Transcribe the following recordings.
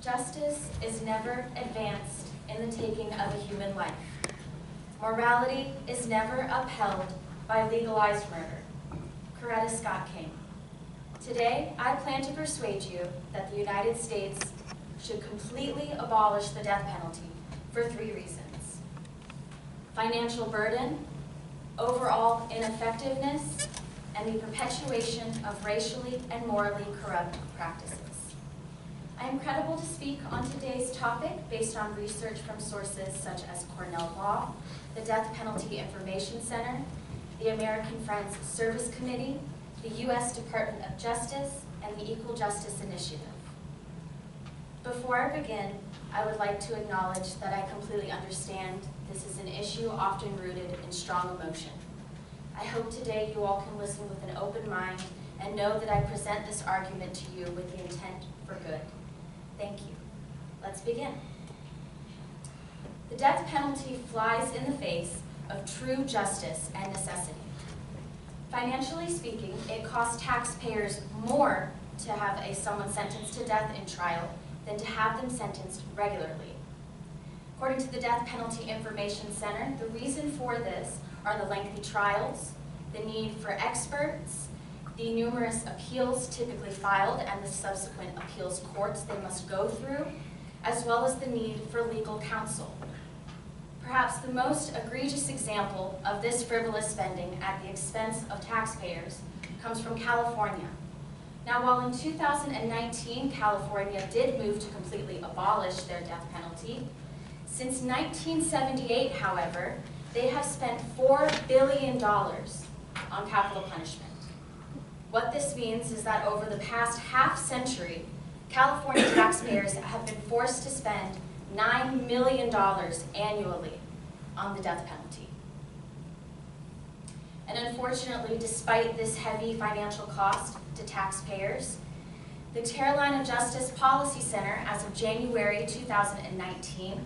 Justice is never advanced in the taking of a human life. Morality is never upheld by legalized murder. Coretta Scott King. Today, I plan to persuade you that the United States should completely abolish the death penalty for 3 reasons: financial burden, overall ineffectiveness, and the perpetuation of racially and morally corrupt practices. I am credible to speak on today's topic based on research from sources such as Cornell Law, the Death Penalty Information Center, the American Friends Service Committee, the U.S. Department of Justice, and the Equal Justice Initiative. Before I begin, I would like to acknowledge that I completely understand this is an issue often rooted in strong emotion. I hope today you all can listen with an open mind and know that I present this argument to you with the intent for good. Thank you. Let's begin. The death penalty flies in the face of true justice and necessity. Financially speaking, it costs taxpayers more to have someone sentenced to death in trial than to have them sentenced regularly. According to the Death Penalty Information Center, the reason for this are the lengthy trials, the need for experts, the numerous appeals typically filed and the subsequent appeals courts they must go through, as well as the need for legal counsel. Perhaps the most egregious example of this frivolous spending at the expense of taxpayers comes from California. Now, while in 2019, California did move to completely abolish their death penalty, since 1978, however, they have spent $4 billion on capital punishment. What this means is that over the past half-century, California taxpayers have been forced to spend $9 million annually on the death penalty. And unfortunately, despite this heavy financial cost to taxpayers, the Carolina Justice Policy Center, as of January 2019,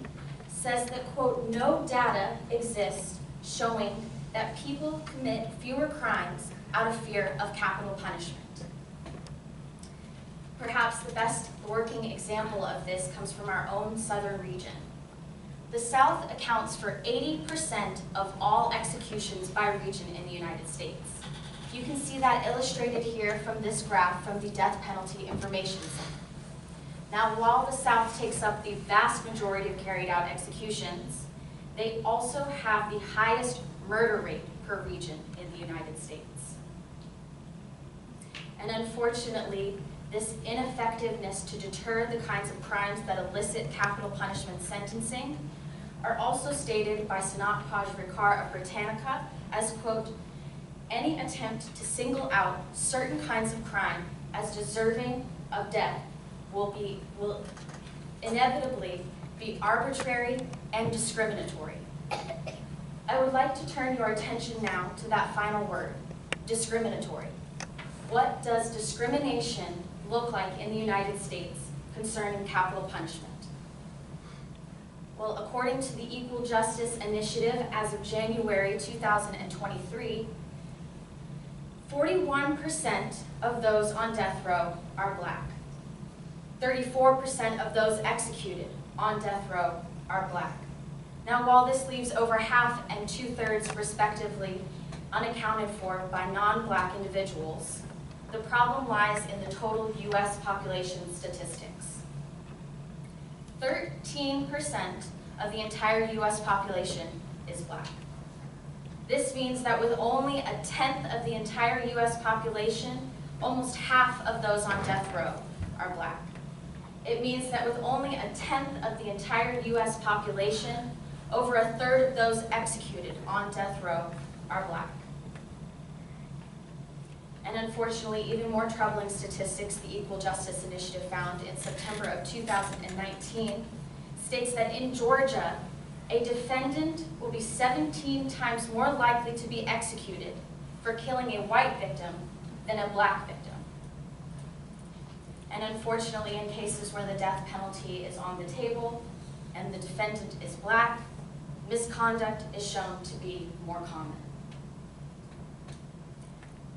says that, quote, no data exists showing that people commit fewer crimes out of fear of capital punishment. Perhaps the best working example of this comes from our own southern region. The South accounts for 80% of all executions by region in the United States. You can see that illustrated here from this graph from the Death Penalty Information Center. Now, while the South takes up the vast majority of carried out executions, they also have the highest murder rate per region in the United States. And unfortunately, this ineffectiveness to deter the kinds of crimes that elicit capital punishment sentencing are also stated by Sanat Pajrikar of Britannica as, quote, any attempt to single out certain kinds of crime as deserving of death will inevitably be arbitrary and discriminatory. I would like to turn your attention now to that final word, discriminatory. What does discrimination look like in the United States concerning capital punishment? Well, according to the Equal Justice Initiative, as of January 2023, 41% of those on death row are black. 34% of those executed on death row are black. Now, while this leaves over half and 2/3 respectively unaccounted for by non-black individuals, the problem lies in the total U.S. population statistics. 13% of the entire U.S. population is black. This means that with only 1/10 of the entire U.S. population, almost half of those on death row are black. It means that with only 1/10 of the entire U.S. population, over 1/3 of those executed on death row are black. And unfortunately, even more troubling statistics the Equal Justice Initiative found in September of 2019 states that in Georgia, a defendant will be 17 times more likely to be executed for killing a white victim than a black victim. And unfortunately, in cases where the death penalty is on the table and the defendant is black, misconduct is shown to be more common.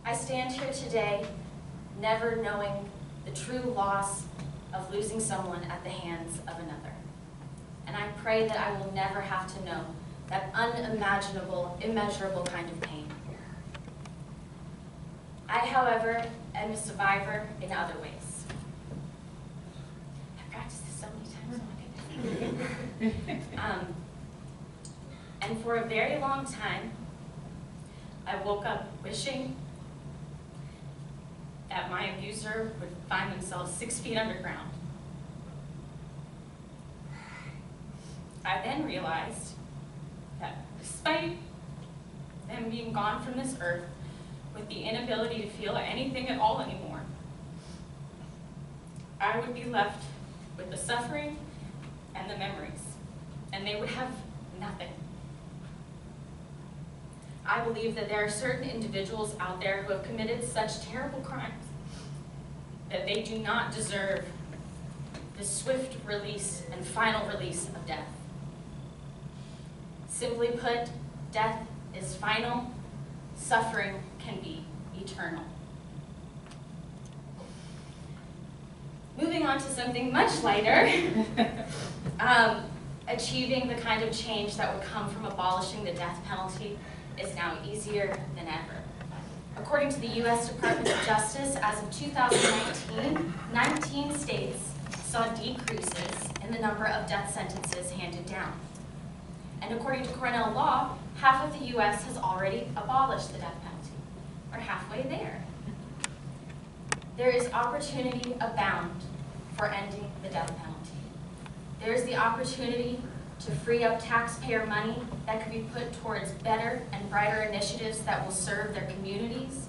I stand here today never knowing the true loss of losing someone at the hands of another. And I pray that I will never have to know that unimaginable, immeasurable kind of pain. I, however, am a survivor in other ways. I've practiced this so many times, oh my goodness. And for a very long time, I woke up wishing that my abuser would find themselves 6 feet underground. I then realized that despite them being gone from this earth with the inability to feel anything at all anymore, I would be left with the suffering and the memories, and they would have nothing. I believe that there are certain individuals out there who have committed such terrible crimes that they do not deserve the swift release and final release of death. Simply put, death is final, suffering can be eternal. Moving on to something much lighter, achieving the kind of change that would come from abolishing the death penalty is now easier than ever. According to the U.S. Department of Justice, as of 2019, 19 states saw decreases in the number of death sentences handed down. And according to Cornell law, half of the U.S. has already abolished the death penalty. We're halfway there. There is opportunity abound for ending the death penalty. There is the opportunity to free up taxpayer money that could be put towards better and brighter initiatives that will serve their communities.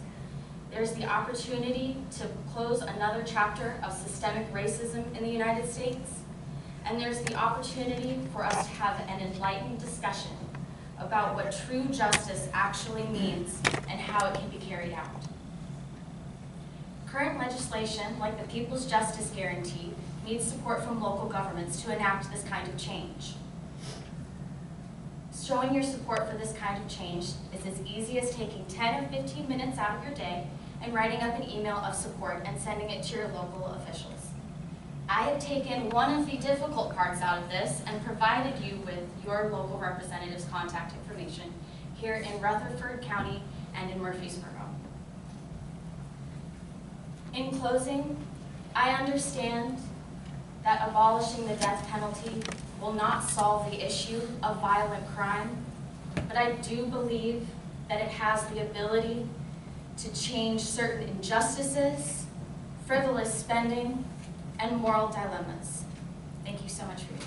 There's the opportunity to close another chapter of systemic racism in the United States. And there's the opportunity for us to have an enlightened discussion about what true justice actually means and how it can be carried out. Current legislation, like the People's Justice Guarantee, needs support from local governments to enact this kind of change. Showing your support for this kind of change is as easy as taking 10 or 15 minutes out of your day and writing up an email of support and sending it to your local officials. I have taken one of the difficult parts out of this and provided you with your local representative's contact information here in Rutherford County and in Murfreesboro. In closing, I understand that abolishing the death penalty will not solve the issue of violent crime, but I do believe that it has the ability to change certain injustices, frivolous spending, and moral dilemmas. Thank you so much for your